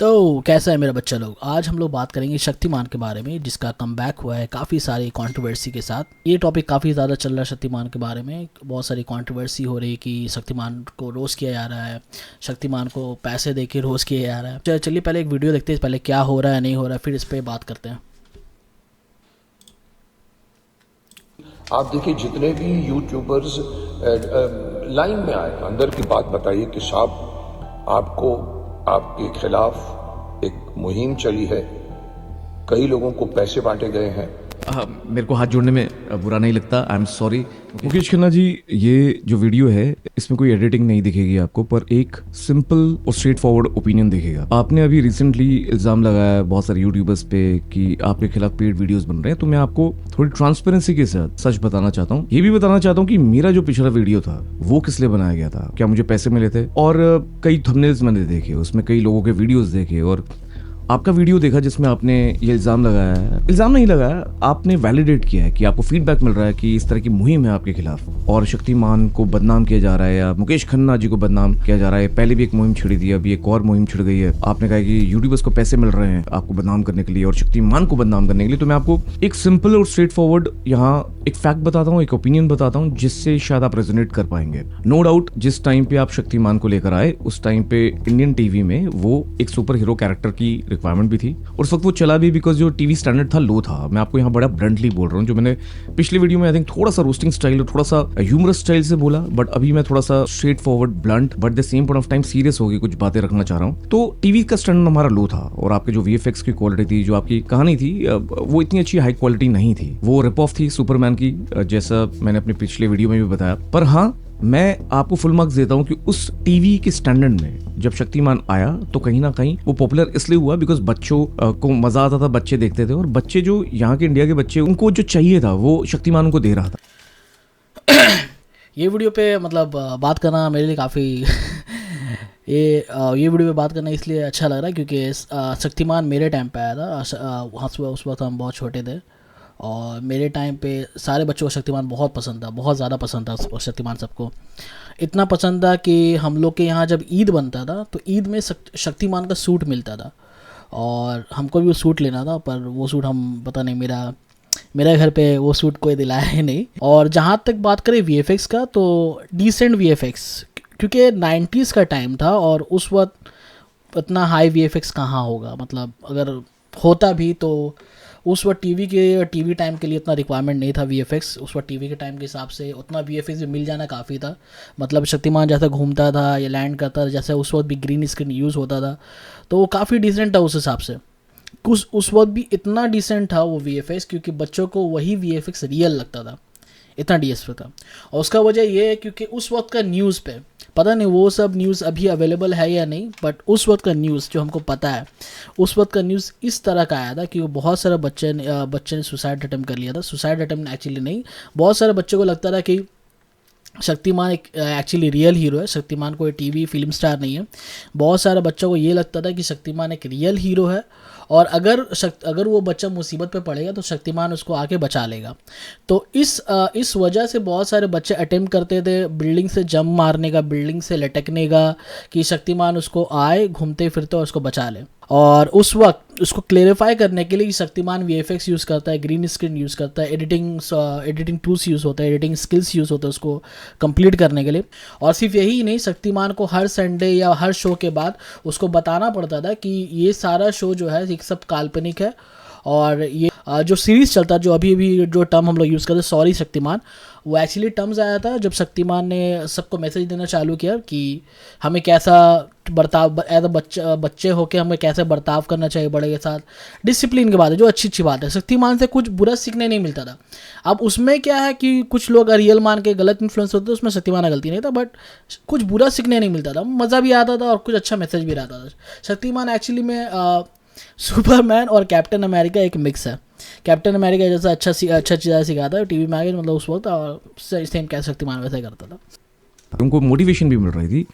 तो कैसा है मेरा बच्चा लोग। आज हम लोग बात करेंगे शक्तिमान के बारे में, जिसका कमबैक हुआ है काफ़ी सारी कंट्रोवर्सी के साथ। ये टॉपिक काफ़ी ज़्यादा चल रहा है शक्तिमान के बारे में। बहुत सारी कंट्रोवर्सी हो रही है कि शक्तिमान को रोस्ट किया जा रहा है, शक्तिमान को पैसे दे के रोस्ट किया जा रहा है। चलिए पहले एक वीडियो देखते हैं, पहले क्या हो रहा है नहीं हो रहा है, फिर इस पर बात करते हैं। आप देखिए जितने भी यूट्यूबर्स लाइन में आए, अंदर की बात बताइए कि साहब आपको आपके खिलाफ एक मुहिम चली है, कई लोगों को पैसे बांटे गए हैं। मेरे को हाथ जोड़ने में बुरा नहीं लगता। I am sorry Mukesh Khanna ji. ये जो वीडियो है इसमें कोई एडिटिंग नहीं दिखेगी आपको, पर एक सिंपल और स्ट्रेट फॉरवर्ड ओपिनियन दिखेगा। आपने अभी रिसेंटली इल्जाम लगाया बहुत सारे यूट्यूबर्स पे कि आपके खिलाफ पेड वीडियोस बन रहे हैं, तो मैं आपको थोड़ी ट्रांसपेरेंसी के साथ सच बताना चाहता हूँ। ये भी बताना चाहता हूँ कि मेरा जो पिछला वीडियो था वो किस लिए बनाया गया था, क्या मुझे पैसे मिले थे, और कई थंबनेल्स मैंने देखे, उसमें कई लोगों के वीडियोस देखे और आपका वीडियो देखा जिसमें आपने ये इल्जाम लगाया है। इल्जाम नहीं लगाया, आपने वैलिडेट किया है कि आपको फीडबैक मिल रहा है कि इस तरह की मुहिम है आपके खिलाफ और शक्तिमान को बदनाम किया जा रहा है या मुकेश खन्ना जी को बदनाम किया जा रहा है। पहले भी एक मुहिम छिड़ी थी, अभी एक और मुहिम छिड़ गई है। आपने कहा कि यूट्यूबर्स को पैसे मिल रहे हैं आपको बदनाम करने के लिए और शक्तिमान को बदनाम करने के लिए। तो मैं आपको एक सिंपल और स्ट्रेट फॉरवर्ड यहाँ एक फैक्ट बताता हूँ, एक ओपिनियन बताता हूँ, जिससे शायद आप रेजोनेट कर पाएंगे। नो डाउट जिस टाइम पे आप शक्तिमान को लेकर आए उस टाइम पे इंडियन टीवी में वो एक सुपर हीरो कैरेक्टर की रिक्वायरमेंट भी थी और उस वक्त वो चला भी, बिकॉज जो टीवी स्टैंडर्ड था लो था। मैं आपको यहाँ बड़ा ब्लंटली बोल रहा हूँ, जो मैंने पिछले वीडियो में आई थिंक थोड़ा सा रोस्टिंग स्टाइल और थोड़ा सा ह्यूमरस स्टाइल से बोला, बट अभी मैं थोड़ा सा straight forward blunt but the same point of time serious होगी कुछ बातें रखना चाह रहा हूँ। तो टीवी का स्टैंडर्ड हमारा लो था और आपके जो वीएफएक्स की क्वालिटी थी, जो आपकी कहानी थी, वो इतनी अच्छी हाई क्वालिटी नहीं थी। वो रिप ऑफ थी सुपरमैन की, जैसा मैंने अपने पिछले वीडियो में भी बताया। पर हाँ, मैं आपको फुल मार्क्स देता हूं कि उस टीवी के स्टैंडर्ड में जब शक्तिमान आया तो कहीं ना कहीं वो पॉपुलर इसलिए हुआ बिकॉज बच्चों को मजा आता था, बच्चे देखते थे और बच्चे जो यहाँ के इंडिया के बच्चे, उनको जो चाहिए था वो शक्तिमान उनको दे रहा था। ये वीडियो पे मतलब बात करना मेरे लिए काफ़ी ये वीडियो पे बात करना इसलिए अच्छा लग रहा है क्योंकि शक्तिमान मेरे टाइम पे आया था। वहाँ उस वक्त हम बहुत छोटे थे और मेरे टाइम पे सारे बच्चों को शक्तिमान बहुत पसंद था, बहुत ज़्यादा पसंद था शक्तिमान। सबको इतना पसंद था कि हम लोग के यहाँ जब ईद बनता था तो ईद में शक्तिमान का सूट मिलता था और हमको भी वो सूट लेना था, पर वो सूट हम पता नहीं मेरे घर पे वो सूट कोई दिलाया ही नहीं। और जहाँ तक बात करें वीएफएक्स का, तो डिसेंट वीएफएक्स, क्योंकि 90s का टाइम था और उस वक्त इतना हाई वीएफएक्स कहाँ होगा, मतलब अगर होता भी तो उस वक्त टीवी टाइम के लिए इतना रिक्वायरमेंट नहीं था वीएफएक्स। उस वक्त टीवी के टाइम के हिसाब से उतना वीएफएक्स भी मिल जाना काफ़ी था। मतलब शक्तिमान जैसा घूमता था या लैंड करता था, जैसे उस वक्त भी ग्रीन स्क्रीन यूज़ होता था, तो वो काफ़ी डिसेंट था उस हिसाब से। उस वक्त भी इतना डिसेंट था वो वीएफएक्स क्योंकि बच्चों को वही वीएफएक्स रियल लगता था, इतना डीएसपी था। और उसका वजह ये है क्योंकि उस वक्त का न्यूज़ पे, पता नहीं वो सब न्यूज़ अभी अवेलेबल है या नहीं, बट उस वक्त का न्यूज़ जो हमको पता है, उस वक्त का न्यूज़ इस तरह का आया था कि वो बहुत सारे बच्चे ने सुसाइड अटेम्प्ट कर लिया था। सुसाइड अटेम्प्ट एक्चुअली नहीं, बहुत सारे बच्चों को लगता था कि शक्तिमान एक एक्चुअली रियल हीरो है, शक्तिमान कोई टीवी फिल्म स्टार नहीं है। बहुत सारे बच्चों को ये लगता था कि शक्तिमान एक रियल हीरो है और अगर वो बच्चा मुसीबत पे पड़ेगा तो शक्तिमान उसको आके बचा लेगा। तो इस वजह से बहुत सारे बच्चे अटेम्प्ट करते थे बिल्डिंग से जंप मारने का, बिल्डिंग से लटकने का, कि शक्तिमान उसको आए घूमते फिरते और उसको बचा ले। और उस वक्त उसको क्लेरिफाई करने के लिए कि शक्तिमान वीएफएक्स यूज़ करता है, ग्रीन स्क्रीन यूज़ करता है, एडिटिंग टूल्स यूज़ होता है, एडिटिंग स्किल्स यूज़ होते हैं उसको कंप्लीट करने के लिए। और सिर्फ यही नहीं, शक्तिमान को हर संडे या हर शो के बाद उसको बताना पड़ता था कि ये सारा शो जो है एक सब काल्पनिक है और ये जो सीरीज़ चलता है, जो अभी जो टर्म हम लोग यूज़ करते हैं सॉरी शक्तिमान, वो एक्चुअली टर्म्स आया था जब शक्तिमान ने सबको मैसेज देना चालू किया कि हमें कैसा बर्ताव, एज अ बच्चे होके हमें कैसे बर्ताव करना चाहिए बड़े के साथ, डिसिप्लिन की बात है, जो अच्छी बात है। शक्तिमान से कुछ बुरा सीखने नहीं मिलता था। अब उसमें क्या है कि कुछ लोग रियल मान के गलत इन्फ्लुएंस होते, उसमें शक्तिमान का गलती नहीं था, बट कुछ बुरा सीखने नहीं मिलता था, मज़ा भी आता था और कुछ अच्छा मैसेज भी रहता था। शक्तिमान एक्चुअली में सुपरमैन और कैप्टन अमेरिका एक मिक्स है। कैप्टन अमेरिका जैसा अच्छा चीज़ सिखाता है टीवी में आगे, मतलब उस वक्त, और सेम क्या शक्तिमान वैसे करता था। उनको मोटिवेशन भी मिल रही थी।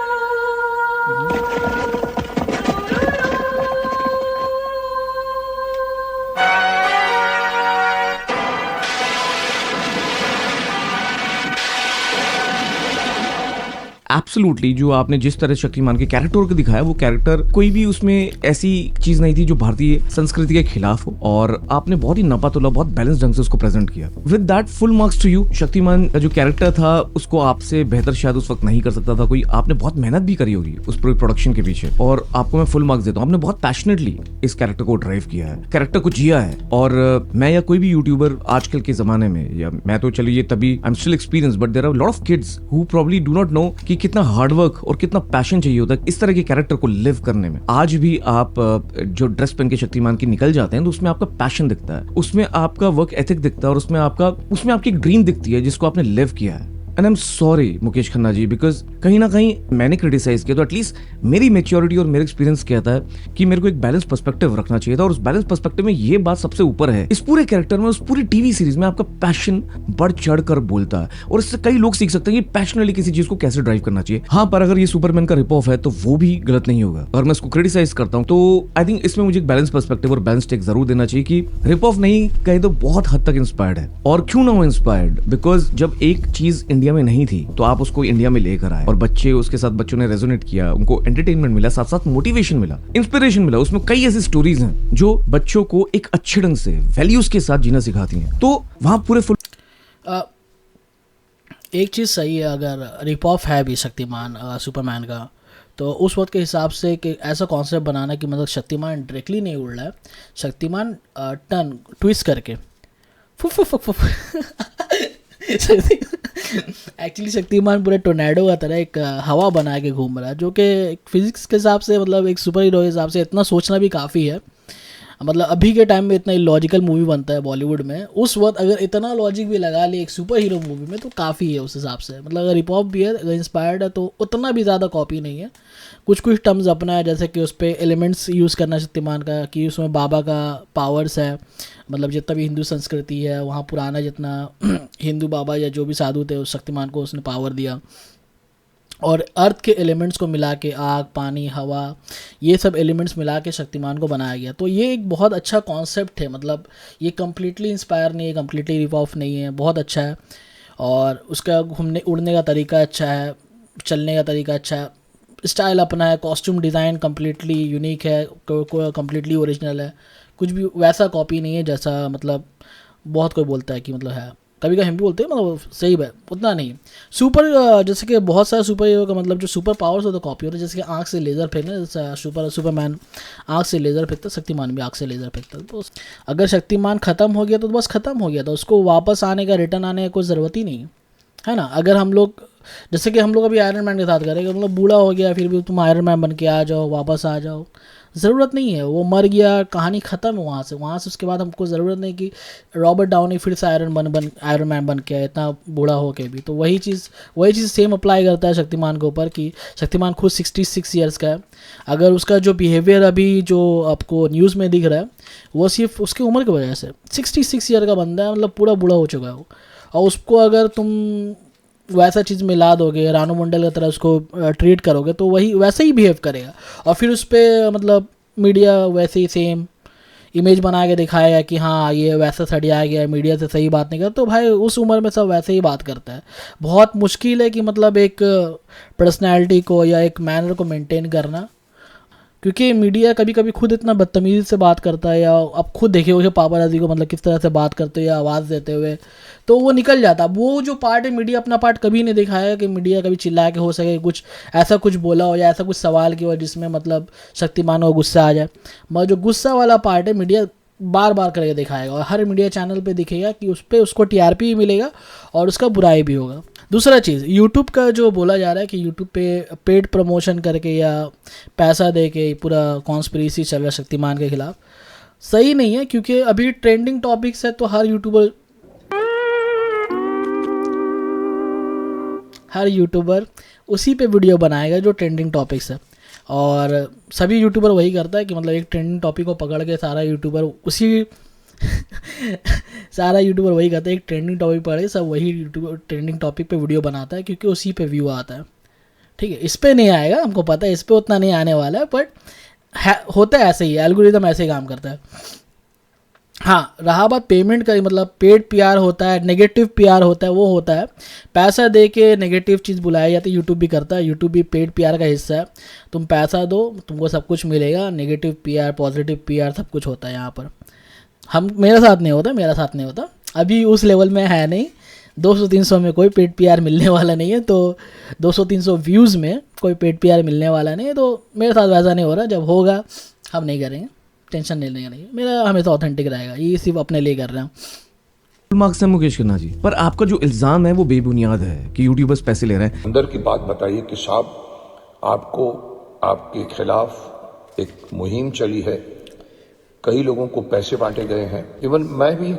एब्सोल्युटली जो आपने जिस तरह शक्तिमान के कैरेक्टर को दिखाया, वो कैरेक्टर कोई भी उसमें ऐसी चीज नहीं थी जो भारतीय संस्कृति के खिलाफ हो, और आपने बहुत ही नपातुला, बहुत बैलेंस ढंग से उसको प्रेजेंट किया। With that full marks to you. Shaktimaan का जो कैरेक्टर था उसको आपसे बेहतर शायद उस वक्त नहीं कर सकता था कोई। आपने बहुत मेहनत भी करी होगी उस पूरे प्रोडक्शन के पीछे, और आपको मैं फुल मार्क्स देता हूँ। आपने बहुत पैशनेटली इस कैरेक्टर को ड्राइव किया है, कैरेक्टर को जिया है। और मैं या कोई भी यूट्यूबर आजकल के जमाने में, या मैं तो चलिए तभी I am still experience, but there are lot of kids who probably do not know कि कितना हार्डवर्क और कितना पैशन चाहिए होता है इस तरह के कैरेक्टर को लिव करने में। आज भी आप जो ड्रेस पहन के शक्तिमान की निकल जाते हैं तो उसमें आपका पैशन दिखता है, उसमें आपका वर्क एथिक दिखता है, और उसमें आपकी एक ड्रीम दिखती है जिसको आपने लिव किया है। And I am sorry Mukesh Khanna ji, because कहीं ना कहीं मैंने क्रिटिसाइज किया तो एटलीस्ट मेरी मेच्योरिटी और मेरा एक्सपीरियंस कहता है कि मेरे को एक बैलेंस पर्सपेक्टिव रखना चाहिए था, और उस बैलेंस पर्सपेक्टिव में ये बात सबसे ऊपर है। इस पूरे कैरेक्टर में, उस पूरी टीवी सीरीज में आपका पैशन बढ़ चढ़ कर बोलता है, और इससे कई लोग सीख सकते हैं कि पैशनली किसी चीज को कैसे ड्राइव करना चाहिए। हाँ, पर अगर ये सुपरमैन का रिप ऑफ है तो वो भी गलत नहीं होगा, और मैं इसको क्रिटिसाइज करता हूँ तो आई थिंक इसमें मुझे एक बैलेंस पर्सपेक्टिव और बैलेंस टेक जरूर देना चाहिए कि रिप ऑफ नहीं कहे तो बहुत हद तक इंस्पायर्ड है। और क्यों ना हो इंस्पायर्ड, बिकॉज जब एक चीज इंडिया में नहीं थी तो आप उसको इंडिया में लेकर आए, और बच्चों ने रेजोनेट किया, उनको एंटरटेनमेंट मिला, साथ साथ मोटिवेशन मिला, इंस्पिरेशन मिला। उसमें कई ऐसी स्टोरीज हैं जो बच्चों को एक अच्छे ढंग से वैल्यूज के साथ जीना सिखाती हैं, तो वहां पूरे फुल एक चीज़ सही है, अगर रिप ऑफ है भी शक्तिमान सुपरमैन का, तो उस वक्त के हिसाब से कि ऐसा कॉन्सेप्ट बनाना कि मतलब शक्तिमान डायरेक्टली नहीं उड़ रहा है, शक्तिमान टर्न ट्विस्ट करके फुफ फुफ फुफ एक्चुअली शक्तिमान पूरे टोर्नेडो का तरह एक हवा बना के घूम रहा है, जो कि फिजिक्स के हिसाब से मतलब एक सुपर हीरो के हिसाब से इतना सोचना भी काफ़ी है। मतलब अभी के टाइम में इतना इलॉजिकल मूवी बनता है बॉलीवुड में, उस वक्त अगर इतना लॉजिक भी लगा ले एक सुपर हीरो मूवी में तो काफ़ी है उस हिसाब से। मतलब अगर रिप ऑफ भी है, अगर इंस्पायर्ड है तो उतना भी ज़्यादा कॉपी नहीं है, कुछ कुछ टर्म्स अपना है, जैसे कि उस पर एलिमेंट्स यूज़ करना शक्तिमान का, कि उसमें बाबा का पावर्स है, मतलब जितना भी हिंदू संस्कृति है वहाँ पुराना जितना हिंदू बाबा या जो भी साधु थे उस शक्तिमान को उसने पावर दिया, और अर्थ के एलिमेंट्स को मिला के आग, पानी, हवा, ये सब एलिमेंट्स मिला के शक्तिमान को बनाया गया। तो ये एक बहुत अच्छा कॉन्सेप्ट है, मतलब ये कम्प्लीटली इंस्पायर नहीं है, कम्प्लीटली रिप ऑफ नहीं है, बहुत अच्छा है। और उसका घूमने उड़ने का तरीका अच्छा है, चलने का तरीका अच्छा है, स्टाइल अपना है, कॉस्ट्यूम डिज़ाइन कम्प्लीटली यूनिक है, कम्प्लीटली ओरिजिनल है, कुछ भी वैसा कॉपी नहीं है जैसा मतलब बहुत कोई बोलता है कि मतलब है, कभी कभी हम भी बोलते हैं मतलब सही है, उतना नहीं। सुपर जैसे कि बहुत सारे सुपर हीरो का मतलब जो सुपर पावर्स होता है कॉपी होता है, जैसे कि आँख से लेज़र फेंकना, जैसे सुपरमैन आँख से लेज़र फेंकता, शक्तिमान भी आँख से लेज़र फेंकता। तो अगर शक्तिमान ख़त्म हो गया तो बस ख़त्म हो गया था, उसको वापस आने का, रिटर्न आने का कोई ज़रूरत ही नहीं है ना। अगर हम लोग जैसे कि हम लोग अभी आयरन मैन के साथ करेंगे, मतलब बूढ़ा हो गया फिर भी तुम आयरन मैन बन के आ जाओ, वापस आ जाओ, ज़रूरत नहीं है, वो मर गया, कहानी ख़त्म है वहाँ से उसके बाद हमको ज़रूरत नहीं कि रॉबर्ट डाउनी फिर से आयरन मैन बन के आए इतना बूढ़ा हो के भी। तो वही चीज़ सेम अप्लाई करता है शक्तिमान के ऊपर, कि शक्तिमान खुद 66 ईयर्स का है, अगर उसका जो बिहेवियर अभी जो आपको न्यूज़ में दिख रहा है वो सिर्फ उसकी उम्र की वजह से, 66 ईयर का बंदा है, मतलब पूरा बूढ़ा हो चुका है वो, और उसको अगर तुम वैसा चीज़ मिला दोगे, रानू मंडल की तरह उसको ट्रीट करोगे तो वही वैसे ही बिहेव करेगा, और फिर उस पर मतलब मीडिया वैसे ही सेम इमेज बना के दिखाएगा कि हाँ ये वैसा सड़िया गया, मीडिया से सही बात नहीं करता। तो भाई उस उम्र में सब वैसे ही बात करता है, बहुत मुश्किल है कि मतलब एक पर्सनैलिटी को या एक मैनर को मेंटेन करना, क्योंकि मीडिया कभी कभी खुद इतना बदतमीज़ी से बात करता है, या आप खुद देखे हो पापाराजी को मतलब किस तरह से बात करते हुए या आवाज़ देते हुए, तो वो निकल जाता। वो जो पार्ट है मीडिया अपना पार्ट कभी नहीं दिखाया कि मीडिया कभी चिल्ला के हो सके कुछ ऐसा कुछ बोला हो या ऐसा कुछ सवाल किया हो जिसमें मतलब शक्तिमान को गुस्सा आ जाए, मगर जो गुस्सा वाला पार्ट है मीडिया बार बार करके दिखाएगा, और हर मीडिया चैनल पे दिखेगा कि उस पर उसको टीआरपी मिलेगा और उसका बुराई भी होगा। दूसरा चीज़, यूट्यूब का जो बोला जा रहा है कि यूट्यूब पे पेड प्रमोशन करके या पैसा दे के पूरा कॉन्स्पिरेसी चल रहा है शक्तिमान के खिलाफ, सही नहीं है, क्योंकि अभी ट्रेंडिंग टॉपिक्स है तो हर यूट्यूबर उसी पे वीडियो बनाएगा जो ट्रेंडिंग टॉपिक्स है, और सभी यूट्यूबर वही करता है कि मतलब एक ट्रेंडिंग टॉपिक को पकड़ के सारा यूट्यूबर वही करता है, एक ट्रेंडिंग टॉपिक पकड़ के सब वही यूट्यूबर ट्रेंडिंग टॉपिक पे वीडियो बनाता है, क्योंकि उसी पे व्यू आता है। ठीक है, इस पे नहीं आएगा, हमको पता है इस पे उतना नहीं आने वाला है, बट होता है ऐसे ही, एल्गोरिदम ऐसे ही काम करता है। हाँ, रहा बात पेमेंट का, मतलब पेड पीआर होता है, नेगेटिव पीआर होता है, वो होता है पैसा दे के नेगेटिव चीज़ बुलाई जाती है। यूट्यूब भी करता है, यूट्यूब भी पेड पीआर का हिस्सा है। तुम पैसा दो, तुमको सब कुछ मिलेगा। नेगेटिव पीआर, पॉजिटिव पीआर, सब कुछ होता है यहाँ पर। हम मेरे साथ नहीं होता, मेरा साथ नहीं होता, अभी उस लेवल में है नहीं। 200-300 में कोई पेड पीआर मिलने वाला नहीं है, तो 200-300 व्यूज़ में कोई पेड पीआर मिलने वाला नहीं है, तो मेरे साथ वैसा नहीं हो रहा। जब होगा हम नहीं करेंगे, टेंशन नहीं लेंगे। नहीं, मेरा हमेशा ऑथेंटिक रहेगा, ये सिर्फ अपने लिए कर रहे हैं। फुल मार्क्स है मुकेश खन्ना जी, पर आपका जो इल्जाम है वो बेबुनियाद है कि यूट्यूबर्स पैसे ले रहे हैं। अंदर की बात बताइए कि साहब आपको आपके खिलाफ एक मुहिम चली है, कई लोगों को पैसे बांटे गए हैं। इवन मैं भी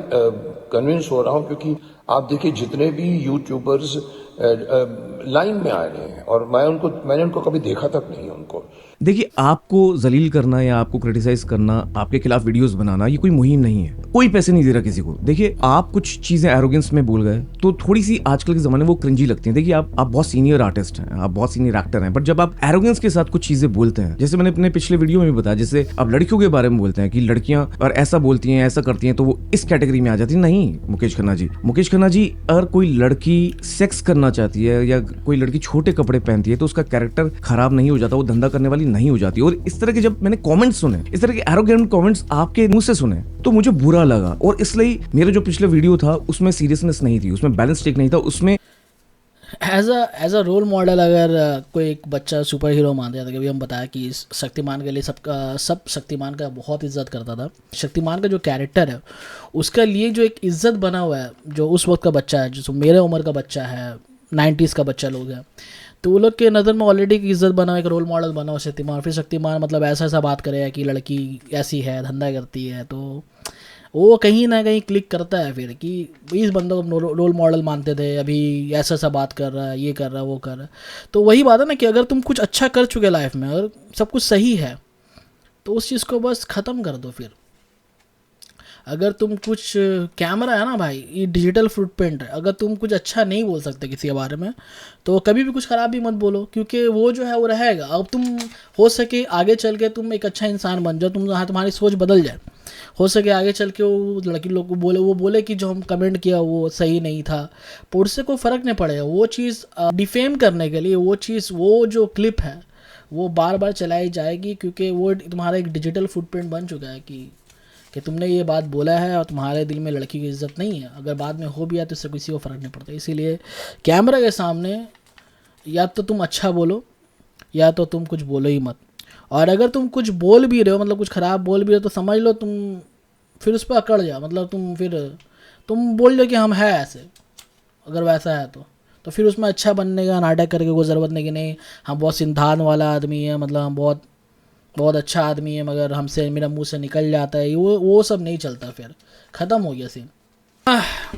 कन्विंस हो रहा हूं, क्योंकि आप देखिए जितने भी यूट्यूबर्स लाइन में आए हैं, और मैंने उनको कभी देखा तक नहीं है उनको। देखिए, आपको जलील करना या आपको क्रिटिसाइज करना, आपके खिलाफ वीडियोस बनाना, ये कोई मुहिम नहीं है। कोई पैसे नहीं दे रहा किसी को। देखिए, आप कुछ चीजें एरोगेंस में बोल गए तो थोड़ी सी आजकल के जमाने में वो क्रिंजी लगती हैं। देखिए, आप बहुत सीनियर आर्टिस्ट हैं, आप बहुत सीनियर एक्टर हैं, बट जब आप एरोगेंस के साथ कुछ चीजें बोलते हैं, जैसे मैंने अपने पिछले वीडियो में भी बताया, जैसे आप लड़कियों के बारे में बोलते हैं कि लड़कियां और ऐसा बोलती हैं, ऐसा करती हैं, तो वो इस कैटेगरी में आ जाती है। नहीं मुकेश खन्ना जी, मुकेश खन्ना जी, अगर कोई लड़की सेक्स करना चाहती है या कोई लड़की छोटे कपड़े पहनती है तो उसका कैरेक्टर खराब नहीं हो जाता, वो धंधा करने वाली नहीं हो जाती। और इस तरह के जब मैंने कमेंट्स सुने, इस तरह के एरोगेंट कमेंट्स आपके मुंह से सुने, तो मुझे बुरा लगा। और इसलिए मेरा जो पिछला वीडियो था उसमें सीरियसनेस नहीं थी, उसमें बैलेंस टेक नहीं था, उसमें एज अ रोल मॉडल अगर कोई एक बच्चा सुपर हीरो मान दिया था, कि हम बताया कि शक्तिमान के लिए सब शक्तिमान का बहुत इज्जत करता था। शक्तिमान का जो कैरेक्टर है उसका लिए जो एक इज्जत बना हुआ है, जो उस वक्त का बच्चा है, जो मेरे उम्र का बच्चा है, 90s का बच्चा लोग है, तो वो लोग के नज़र में ऑलरेडी एक इज्जत बना हुआ, एक रोल मॉडल बना हुआ शक्तिमान। फिर शक्तिमान मतलब ऐसा बात करेगा कि लड़की ऐसी है, धंधा करती है, तो वो कहीं ना कहीं क्लिक करता है फिर कि इस बंदे को रोल मॉडल मानते थे, अभी ऐसा बात कर रहा है, ये कर रहा है, वो कर रहा है। तो वही बात है ना कि अगर तुम कुछ अच्छा कर चुके लाइफ में, अगर सब कुछ सही है, तो उस चीज़ को बस ख़त्म कर दो। फिर अगर तुम कुछ कैमरा है ना भाई, ये डिजिटल फुटप्रिंट है, अगर तुम कुछ अच्छा नहीं बोल सकते किसी के बारे में, तो कभी भी कुछ ख़राब भी मत बोलो, क्योंकि वो जो है वो रहेगा। अब तुम हो सके आगे चल के तुम एक अच्छा इंसान बन जाओ, तुम्हारी सोच बदल जाए, हो सके आगे चल के वो लड़की लोग को बोले कि जो हम कमेंट किया वो सही नहीं था, पर उससे कोई फ़र्क नहीं पड़ेगा। वो चीज़ डिफेम करने के लिए वो जो क्लिप है वो बार बार चलाई जाएगी, क्योंकि वो तुम्हारा एक डिजिटल फुटप्रिंट बन चुका है कि तुमने ये बात बोला है और तुम्हारे दिल में लड़की की इज्जत नहीं है। अगर बाद में हो भी है तो इससे किसी को फ़र्क नहीं पड़ता। इसीलिए कैमरा के सामने या तो तुम अच्छा बोलो या तो तुम कुछ बोलो ही मत। और अगर तुम कुछ बोल भी रहे हो, मतलब कुछ ख़राब बोल भी रहे हो, तो समझ लो तुम फिर उस पर अकड़ जाओ, मतलब तुम बोल लो कि हम हैं ऐसे, अगर वैसा है तो फिर उसमें अच्छा बनने का नाटक करके कोई ज़रूरत नहीं कि नहीं हम बहुत सिंधान वाला आदमी है, मतलब हम बहुत बहुत अच्छा आदमी है, मगर हमसे मेरा मुंह से निकल जाता है, वो सब नहीं चलता। फिर ख़त्म हो गया सीन।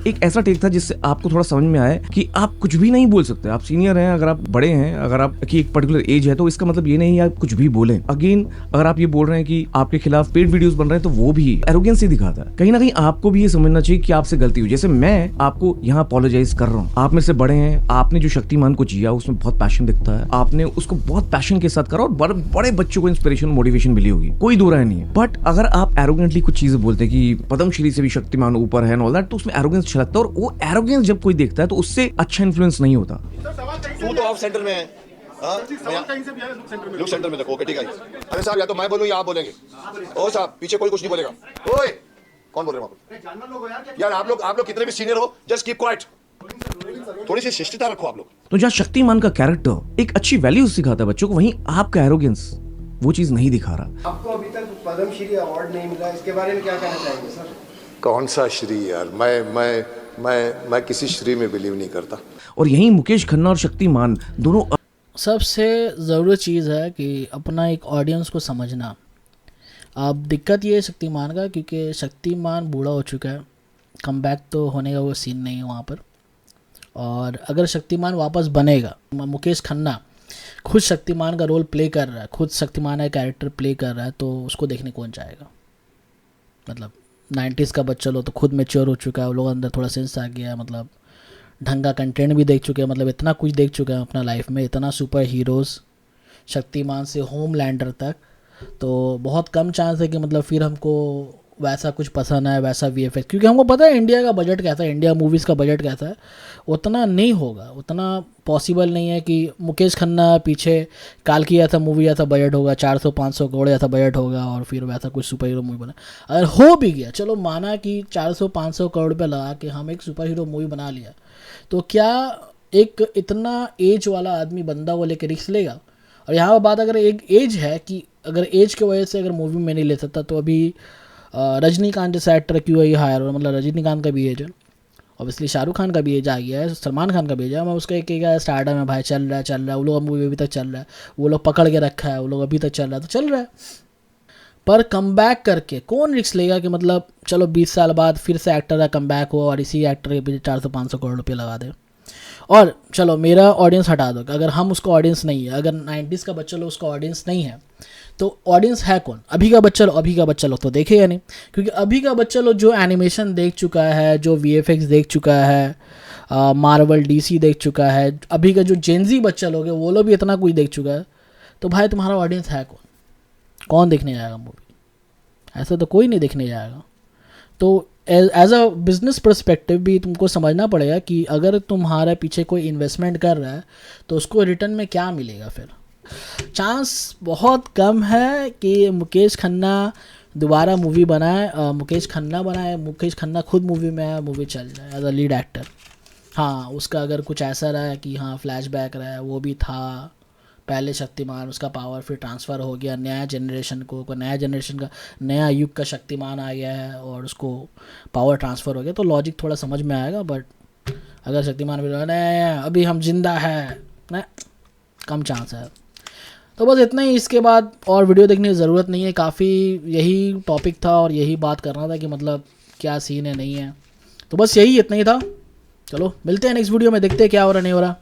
एक ऐसा टेक था जिससे आपको थोड़ा समझ में आया कि आप कुछ भी नहीं बोल सकते। आप सीनियर हैं, अगर आप बड़े हैं, अगर आप की एक पर्टिकुलर एज है, तो इसका मतलब ये नहीं है आप कुछ भी बोलें। अगेन, अगर आप ये बोल रहे हैं कि आपके खिलाफ पेड वीडियोस बन रहे हैं, तो वो भी एरोगेंस ही दिखाता है। कहीं ना कहीं आपको भी ये समझना चाहिए कि आपसे गलती हुई। जैसे मैं आपको यहाँ अपोलोजाइज कर रहा हूँ, आप मेरे से बड़े हैं, आपने जो शक्तिमान को जिया उसमें बहुत पैशन दिखता है, आपने उसको बहुत पैशन के साथ करा और बड़े बच्चों को इंस्पिरेशन मोटिवेशन मिली होगी, कोई दो राय नहीं है। बट अगर आप एरोगेंटली कुछ चीजें बोलते हैं कि पद्मश्री से भी शक्तिमान ऊपर है, ऑल दैट, तो उसमें एरोगेंस छलकता है। और वो एरोगेंस जब कोई देखता है तो उससे अच्छा इन्फ्लुएंस नहीं होता। तू तो ऑफ सेंटर में है, लुक सेंटर में देखो, ओके ठीक है। अरे साहब, या तो मैं बोलूं या आप बोलेंगे। ओ साहब, पीछे कोई कुछ नहीं बोलेगा। ओए, कौन बोल रहे हैं यार? आप लोग कितने भी सीनियर हो, जस्ट कीप क्वाइट। थोड़ी सी शिष्टता रखो आप लोग। तो जहाँ शक्तिमान का कैरेक्टर एक अच्छी वैल्यूज सिखाता है बच्चों को, वहीं आपका एरोगेंस वो चीज नहीं दिखा रहा। आपको अभी तक पद्मश्री अवार्ड नहीं मिला, इसके बारे में क्या कहना चाहेंगे सर? कौन सा श्री यार? मैं किसी श्री में बिलीव नहीं करता। और यहीं मुकेश खन्ना और शक्तिमान दोनों सबसे ज़रूरी चीज़ है कि अपना एक ऑडियंस को समझना। अब दिक्कत ये है शक्तिमान का, क्योंकि शक्तिमान बूढ़ा हो चुका है, कम बैक तो होने का वो सीन नहीं है वहाँ पर। और अगर शक्तिमान वापस बनेगा, मुकेश खन्ना खुद शक्तिमान का रोल प्ले कर रहा है, खुद शक्तिमान का कैरेक्टर प्ले कर रहा है, तो उसको देखने कौन चाहेगा? मतलब 90s का बच्चा लो तो खुद मैच्योर हो चुका है, वो लोग अंदर थोड़ा सेंस आ गया है, मतलब ढंग का कंटेंट भी देख चुके हैं, मतलब इतना कुछ देख चुके हैं अपना लाइफ में, इतना सुपर हीरोज़ शक्तिमान से होमलैंडर तक। तो बहुत कम चांस है कि मतलब फिर हमको वैसा कुछ पसंद है, वैसा वीएफएक्स, क्योंकि हमको पता है इंडिया का बजट कैसा है, इंडिया मूवीज़ का बजट कैसा है, उतना नहीं होगा, उतना पॉसिबल नहीं है कि मुकेश खन्ना पीछे काल की ऐसा मूवी ऐसा बजट होगा 400-500 करोड़ ऐसा बजट होगा और फिर वैसा कुछ सुपर हीरो मूवी बना। अगर हो भी गया, चलो माना कि 400-500 करोड़ रुपये लगा के हम एक सुपर हीरो मूवी बना लिया, तो क्या एक इतना एज वाला आदमी बंदा वो लेकर रिस्क लेगा? और यहाँ पर बात अगर एक एज है कि अगर एज की वजह से अगर मूवी में नहीं ले सकता, तो अभी रजनीकांत जैसा एक्टर क्यों है हायर, मतलब रजनीकांत का भी एज है, ऑब्वियसली शाहरुख खान का भी एज आ गया है, सलमान खान का भी एज है, मैं उसका एक स्टार्टअप में भाई चल रहा है, वो लोग मूवी अभी तक चल रहा है, वो लोग पकड़ के रखा है, वो लोग अभी तक चल रहा है, तो चल रहा है। पर कम बैक करके कौन रिस्क लेगा कि मतलब चलो 20 साल बाद फिर से एक्टर का कम बैक हो और इसी एक्टर के पीछे 400-500 करोड़ रुपये लगा दे। और चलो मेरा ऑडियंस हटा दो, अगर हम उसका ऑडियंस नहीं है, अगर 90s का बच्चा लोग उसका ऑडियंस नहीं है, तो ऑडियंस है कौन? अभी का बच्चा लोग तो देखेगा नहीं, क्योंकि अभी का बच्चा लोग जो एनिमेशन देख चुका है, जो वीएफएक्स देख चुका है, मार्वल डीसी देख चुका है, अभी का जो जेनजी बच्चा लोग है वो लोग भी इतना कुछ देख चुका है, तो भाई तुम्हारा ऑडियंस है कौन देखने जाएगा मूवी? ऐसा तो कोई नहीं देखने जाएगा। तो एज अ बिजनेस पर्सपेक्टिव भी तुमको समझना पड़ेगा कि अगर तुम्हारे पीछे कोई इन्वेस्टमेंट कर रहा है तो उसको रिटर्न में क्या मिलेगा। फिर चांस बहुत कम है कि मुकेश खन्ना दोबारा मूवी बनाए, मुकेश खन्ना खुद मूवी में है, मूवी चल जाए एज अ लीड एक्टर। हाँ, उसका अगर कुछ ऐसा रहा है कि हाँ फ्लैशबैक रहा है, वो भी था पहले शक्तिमान, उसका पावर फिर ट्रांसफ़र हो गया नया जनरेशन का नया युग का शक्तिमान आ गया है और उसको पावर ट्रांसफ़र हो गया, तो लॉजिक थोड़ा समझ में आएगा। बट अगर शक्तिमान भी नहीं अभी हम जिंदा है ना, कम चांस है। तो बस इतना ही, इसके बाद और वीडियो देखने की ज़रूरत नहीं है, काफ़ी यही टॉपिक था और यही बात करना था कि मतलब क्या सीन है नहीं है, तो बस यही इतना ही था। चलो मिलते हैं नेक्स्ट वीडियो में, देखते हैं क्या हो रहा नहीं हो रहा।